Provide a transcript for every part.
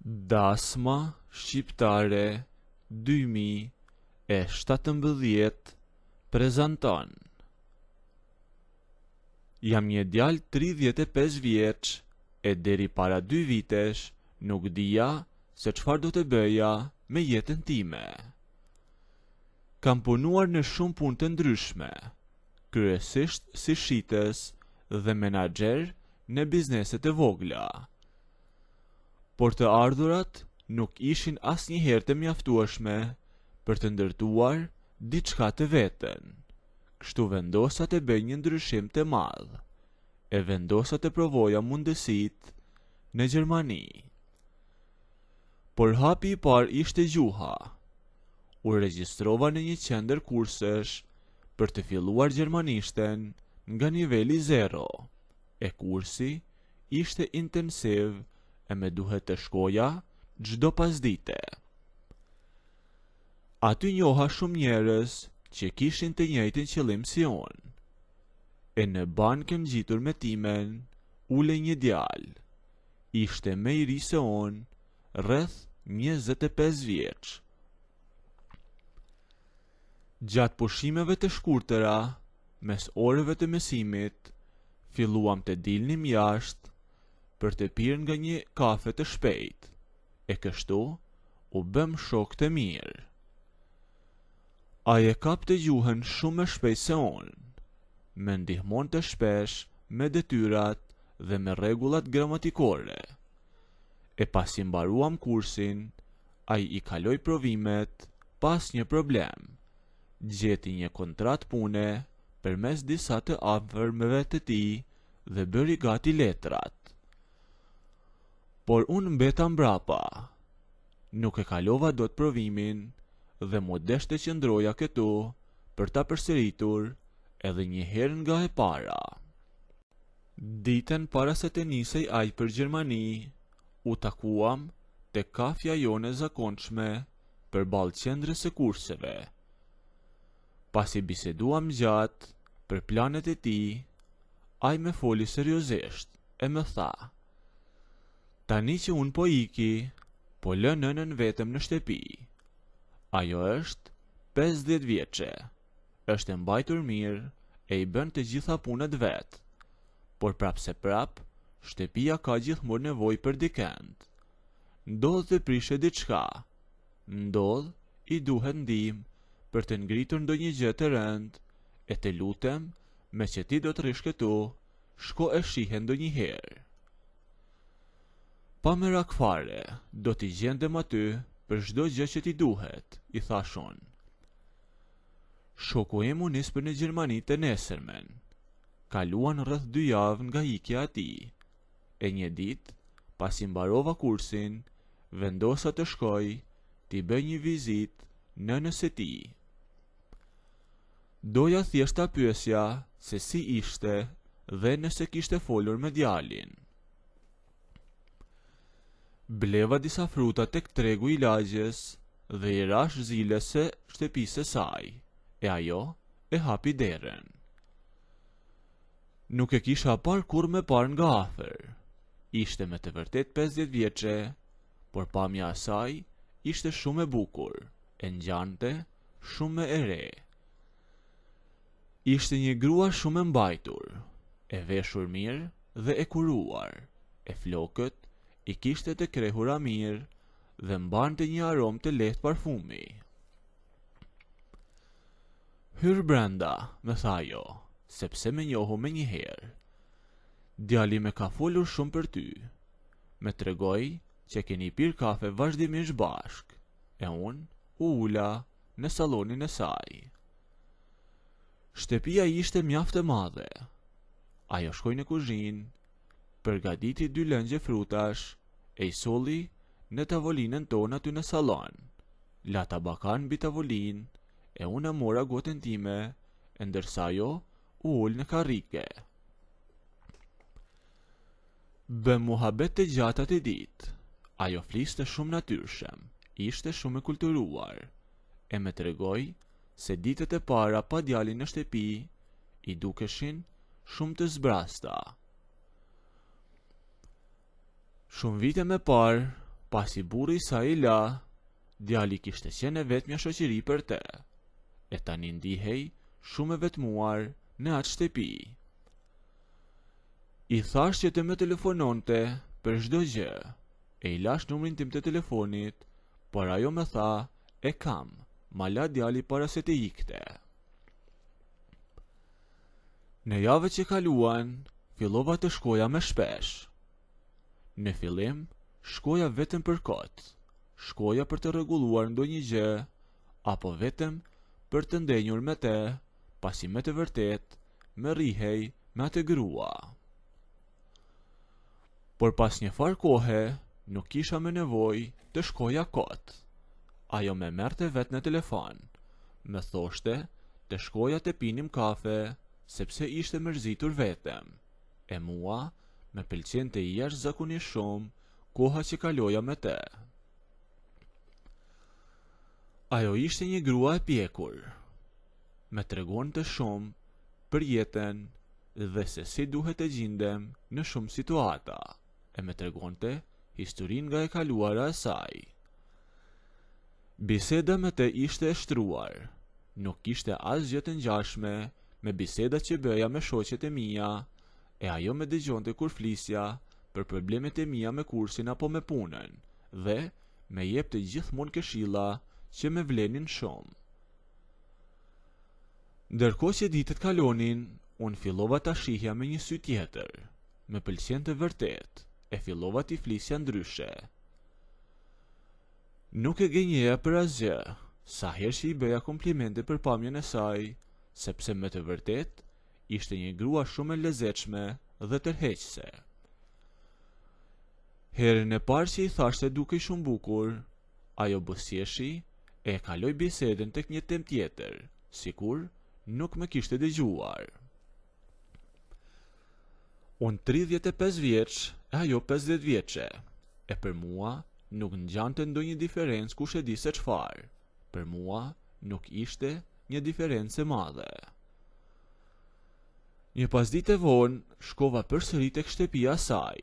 Dasma Shqiptare 2017 prezanton. Jam një djalë 35 vjeç e deri para 2 vitesh nuk dija se çfarë do të bëja me jetën time. Kam punuar në shumë punë të ndryshme, kryesisht si shitës dhe menaxher në bizneset e vogla. Por të ardhurat nuk ishin asnjëherë të mjaftueshme për të ndërtuar diçka të veten. Kështu vendosa të bëj një ndryshim të madh. E vendosa të provoja mundësitë në Gjermani. Por hapi i parë ishte gjuha. U regjistrova në një qendër kursesh për të filluar gjermanishten nga niveli 0. E kursi ishte intensiv e me duhet të shkoja çdo pasdite. Aty njoha shumë njerëz që kishin të njëjtin qëllim si unë. E në bankën gjitur me timen, ule një djalë. Ishte më i ri se unë, rreth 25 vjeç. Gjatë pushimeve të shkurtëra, mes orëve të mësimit, filluam të dilnim jashtë për të pirë nga një kafe të shpejt, e kështu u bëm shok të mirë. Ai e kapte gjuhën shumë më shpejt se unë, më ndihmonte shpesh me detyrat dhe me rregullat gramatikore. E pasi mbaruam kursin, ai i kaloi provimet pas një problem. Gjeti një kontratë pune përmes disa të afërmëve të tij dhe bëri gati letrat. Por unë mbeta mbrapa. Nuk e kalova dot provimin dhe mu deshte që ndroja këtu për ta përsëritur edhe një herë nga e para. Ditën para se të nisej ai për Gjermani, u takuam te kafja jone zakonshme përballë qendrës së kurseve. Pasi biseduam gjatë për planet e tij, ai më foli seriozisht e më tha: "Tani që unë po iki, po lë nënën vetëm në shtëpi. Ajo është 50 vjeçe, është e mbajtur mirë e i bën të gjitha punët vetë, por prap se prap, shtëpia ka gjithmonë nevojë për dikend. Ndodh të prishe diçka, ndodh i duhet ndihmë për të ngritur ndonjë gjë të rëndë, e të lutem, me që ti do të rish këtu, shko e shihe ndonjëherë." "Pa merak fare, do t'i gjendem aty për çdo gjë që t'i duhet", i thash unë. Shoku im u nis për në Gjermani të nesërmen. Kaluan rreth 2 javë nga ikja e tij. E një ditë, pasi mbarova kursin, vendosa të shkoj t'i bëj një vizitë nënës së tij. Doja thjesht ta pyesja se si ishte dhe nëse kishte folur me djalin. Bleva disa fruta tek tregu i lagjes dhe i rash zilese shtëpisë së saj, e ajo e hapi derën. Nuk e kisha parë kurrë më parë nga afër. Ishte me të vërtet 50 vjeçe, por pamja e saj ishte shumë e bukur, e ngjante, shumë e re. Ishte një grua shumë e mbajtur, e veshur mirë dhe e kuruar, e flokët i kishte të krehura mirë dhe mbante një aromë të lehtë parfumi. "Hyr brenda", më tha ajo, sepse më njohu me një herë. "Djali me ka folur shumë për ty. Me tregoi që keni pirë kafe vazhdimisht bashk", e unë u ula në sallonin e saj. Shtëpia ishte mjaft e madhe. Ajo shkoi në kuzhinë, përgatiti 2 lëngje frutash, e i solli në tavolinën tonë aty në sallon. La tabakan mbi tavolinë, e unë mora goten time, e ndërsa ajo u ul në karrike. Bëm muhabet të gjata të ditë. Ajo fliste shumë natyrshem, ishte shumë e kulturuar, e me tregoi se ditët e para pa djalin në shtëpi i dukeshin shumë të zbrasta. Shumë vite më parë, Pasi burri i saj i la, djali kishte qenë e vetmja shoqëri për te, e tani ndihej shumë e vetmuar në atë shtëpi. I thash që të më telefononte për çdo gjë, e i lash numrin tim të telefonit, por ajo më tha, e kam, ma la djali para se të ikte. Në javët që kaluan, fillova të shkoja më shpesh. Në fillim, shkoja vetëm për kot, shkoja për të rregulluar ndonjë gjë, apo vetëm për të ndenjur me te, pasi me të vërtet, më rrihej me atë grua. Por pas një farë kohe, nuk kisha më nevojë të shkoja kot. Ajo me merrte vetë në telefon, më thoshte të shkoja të pinim kafe, sepse ishte mërzitur vetëm, e mua me pëlqente jashtëzakonisht shumë koha që kaloja me te. Ajo ishte një grua e pjekur, me tregonte shumë për jetën dhe se si duhet të gjindem në shumë situata, e me tregonte historinë nga e kaluara e saj. Biseda me te ishte e shtruar, nuk kishte asgjë të ngjashme me bisedat që bëja me shoqet e mia, e ajo me dëgjonte kur flisja për problemet e mia me kursin apo me punën, dhe me jepte gjithmonë këshilla që me vlenin shumë. Ndërkohë që ditët kalonin, unë fillova ta shihja me një sy tjetër, me pëlqente vërtet, e fillova t'i flisja ndryshe. Nuk e gënjeja për asgjë, sa herë që i bëja komplimente për pamjen e saj, sepse me të vërtet ishte një grua shumë e lezetshme dhe tërheqëse. Herën e parë që i thashte dukej shumë bukur, ajo buzëqeshi e kaloi bisedën tek një temë tjetër, sikur nuk më kishte dëgjuar. Unë 35 vjeç e ajo 50 vjeçe, e për mua nuk ngjante ndonjë diferencë kush e di se çfarë. Për mua nuk ishte një diferencë e madhe. Një pasditë vonë shkova përsëri tek shtëpia e saj.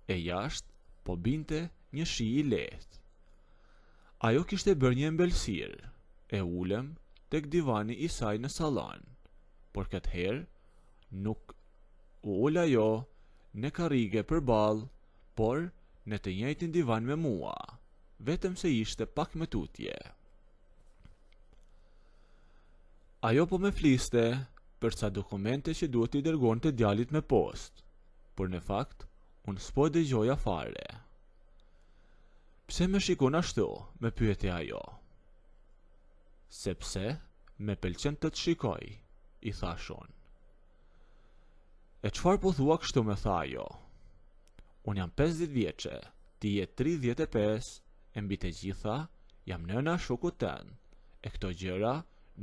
E jashtë po binte një shi i lehtë. Ajo kishte bërë një embelsirë, e ulëm tek divani i saj në sallon, por këtë herë nuk u ul ajo në karrige përballë, por në të njëjtin divan me mua, vetëm se ishte pak më tutje. Ajo po me fliste për ca dokumente që duhet t'i dërgonte djalit me post, por në fakt unë s'po dëgjoja fare. Pse më shikon ashtu, me pyeti ajo. Sepse me pëlqen të shikoj, i thash unë. E çfarë po thua kështu, me tha ajo. Unë jam 50 vjeçe, ti je 35, e mbi të gjitha jam nëna shokut tënd, e këto gjëra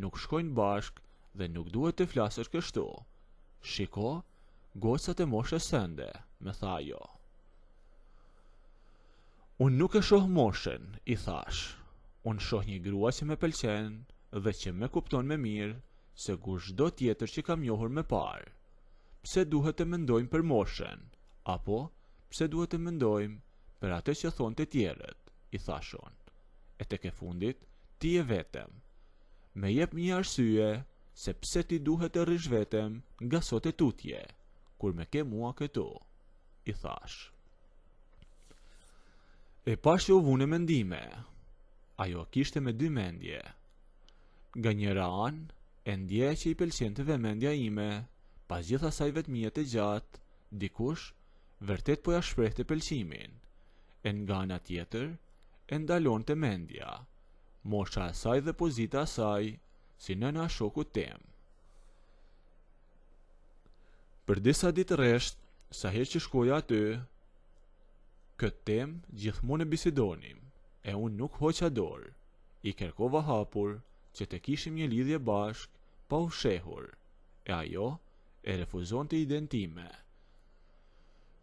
nuk shkojnë bashk dhe nuk duhet të flasësh kështu. Shiko, gocat e moshës sënde, me tha ajo. Unë nuk e shoh moshën, i thash. Unë shoh një grua që me pëlqen dhe që me kupton me mirë se kushdo tjetër që kam njohur më parë. Pse duhet të mendojmë për moshën, apo pse duhet të mendojmë për atë që thonë të tjerët, i thashon. E tek e fundit, ti je vetëm. Me jep një arsye se pse ti duhet të rrish vetëm nga sot e tutje, kur me ke mua këtu, i thash. E pash që u vune mendime. Ajo kishte me dy mendje. Nga njëra anë, e ndje që i pëlqente vëmendja ime, pas gjithë asaj vetmijet e gjatë, dikush vërtet po ja shprehte pëlqimin, e nga ana tjetër, e ndalon të mendja, mosha e saj dhe pozita e saj, si nëna shokut tem. Për disa ditë rresht, sa herë që shkoja aty, këtë temë gjithmonë e bisedonim, e unë nuk hoqa dorë, i kërkova hapur që të kishim një lidhje bashk pa u shehur, e ajo e refuzon të identime.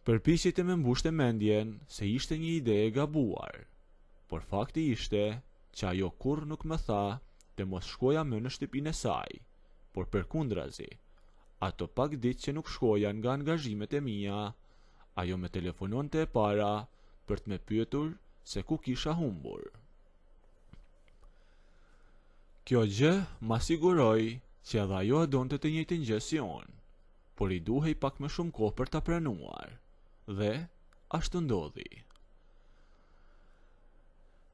Përpiqej të më mbushte mendjen se ishte një ide e gabuar, por fakti ishte që ajo kurrë nuk më tha të mos shkoja më në shtëpinë e saj, por përkundrazi, ato pak ditë që nuk shkoja nga angazhimet e mia, ajo me telefononte e para për të më pyetur se ku kisha humbur. Kjo gjë ma siguroi që edhe ajo e donte të njëjtën gjë si unë, por i duhej pak më shumë kohë për ta pranuar, dhe ashtu ndodhi.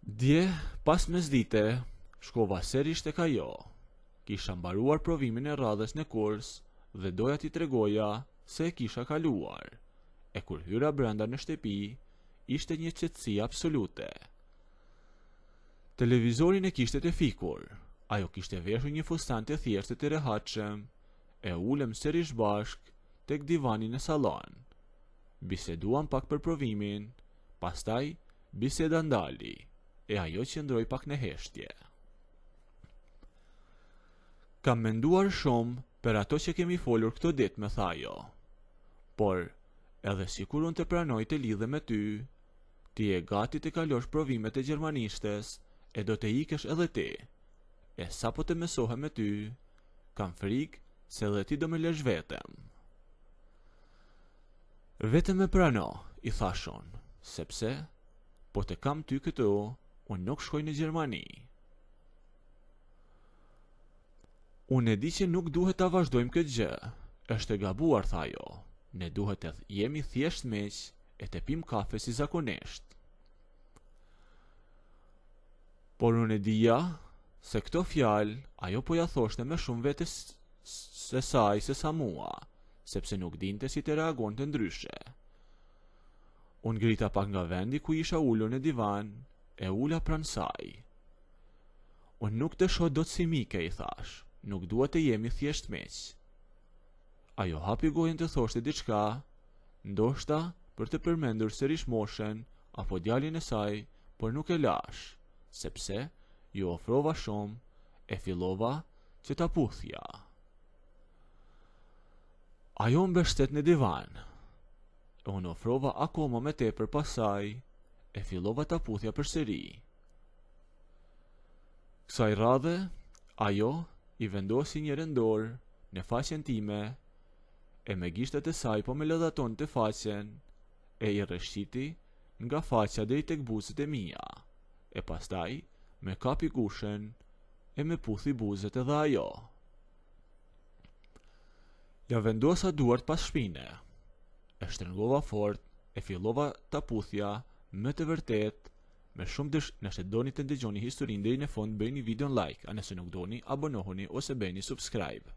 Dje, pas mesdite, shkova sërish tek ajo. Kisha mbaruar provimin e radhës në kurs dhe doja t'i tregoja se e kisha kaluar. E kur hyra brenda në shtëpi, ishte një qetësi absolute. Televizorin e kishte të fikur. Ajo kishte veshur një fustan të thjeshtë të rehatshëm. E ulëm sërish bashk tek divani në sallon. Biseduam pak për provimin, pastaj biseda ndali, e ajo qëndroi pak në heshtje. Kam menduar shumë për ato që kemi folur këto ditë, më tha ajo. Por, edhe sikur unë të pranoj të lidhe me ty, ti e gati të kalosh provimet e gjermanishtes e do të ikesh edhe ti. E sa po të mësohem me ty, kam frikë se edhe ti do me lësh vetëm. Vetëm me prano, i thashon, sepse, po të kam ty këtu, unë nuk shkoj në Gjermani. Unë e di që nuk duhet ta vazhdojmë këtë gjë, është e gabuar, tha ajo. Ne duhet të jemi thjesht miq e të pim kafe si zakonisht. Por unë e dija se këto fjalë ajo po ja thoshte me shumë vetes se saj se sa mua, sepse nuk dinte si të reagonte ndryshe. Unë grita pak nga vendi ku isha ulur në divan, e ula pranë saj. Unë nuk të shoh dot si mike, i thash, nuk dua të jemi thjesht miq. Ajo hapi gojën të thoshte diçka, ndoshta për të përmendur sërish moshën apo djalin e saj, por nuk e lash, sepse ju ofrova shumë, e fillova që ta puthja. Ajo mbështet në divan. Unë ofrova akoma më tepër pasaj, e fillova ta puthja përsëri. Kësaj radhe, ajo i vendosi njërin dorë në faqen time, e me gishtet e saj po me lëdhaton të faqen, e i rreshqiti nga faqja deri tek buzët e mia, e pastaj me kapi gushen e me puthi buzët edhe ajo. Ja vendosa duart pas shpine, e shtrëngova fort, e fillova ta puthja me të vërtet, me shumë nëse doni të ndëgjoni historinë deri në fund, bëjni videon like, a nëse nuk doni, abonohuni ose bëjni subscribe.